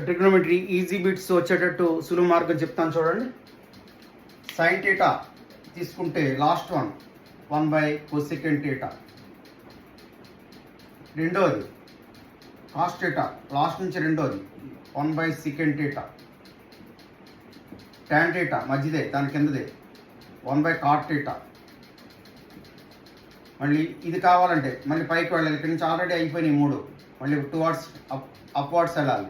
Trigonometry easy bits వచ్చేటట్టు సులువు మార్గం చెప్తాను చూడండి. సైన్ థీటా తీసుకుంటే లాస్ట్ వన్ 1/cosecant థీటా. రెండోది కాస్ థీటా, లాస్ట్ నుంచి రెండోది 1/secant థీటా. tan థీటా మధ్యదే, దాని కిందదే 1/cot థీటా. మళ్ళీ ఇది కావాలంటే మళ్ళీ పైకి వెళ్ళాలి. ఇక్కడి నుంచి ఆల్రెడీ అయిపోయినాయి 3, మళ్ళీ టువర్డ్స్ అప్వర్డ్స్ వెళ్ళాలి.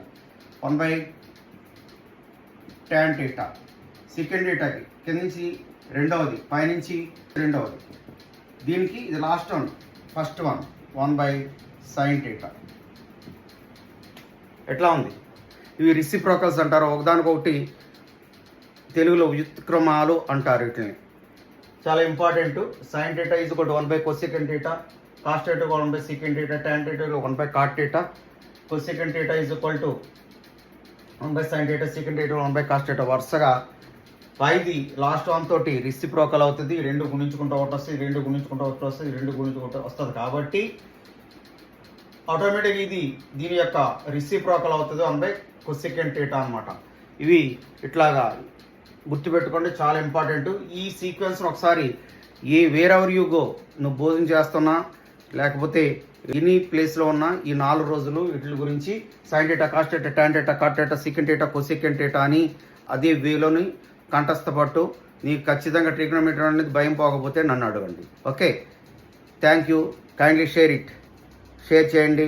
1/tan theta. సెకండ్ థీటాకి కింద నుంచి రెండవది, పైనుంచి రెండవది. దీనికి ఇది last one, first one 1/sin theta. ఎట్లా ఉంది? ఇవి రిసిప్రోకల్స్ అంటారు. ఒకదానికొకటి తెలుగులో వ్యుత్క్రమాలు అంటారు వీటిని. చాలా important. Sine theta is equal to 1/cosecant theta, cos theta 1/secant theta, tan theta 1/cot theta, cosecant theta is equal to 1/sin theta, secant theta 1/cos theta. వరుసగా పైది లాస్ట్ వన్ తోటి రిసిప్రోకల్ అవుతుంది. 2 గుణించుకుంటూ ఒకటి వస్తుంది, 2 గుణించుకుంటూ ఒకటి వస్తుంది, 2 గుణించుకుంటూ వస్తుంది. కాబట్టి ఆటోమేటిక్ ఇది దీని యొక్క రిసిప్రోకల్ అవుతుంది 1/cosecant థీటా అనమాట. ఇవి ఇట్లాగా గుర్తుపెట్టుకోండి, చాలా ఇంపార్టెంట్. ఈ సీక్వెన్స్ను ఒకసారి వేర్ ఎవర్ యూ గో, నువ్వు భోజనం చేస్తున్నా లేకపోతే ఎనీ ప్లేస్లో ఉన్న ఈ 4 రోజులు వీటి గురించి sine theta, cos theta, tan theta, cot theta, secant theta, cosecant theta అని అదే వేలోని కంఠస్థపట్టు. నీకు ఖచ్చితంగా ట్రిగ్నోమెట్రీ అనేది భయం పోకపోతే నన్ను అడగండి. Okay, thank you. Kindly share చేయండి.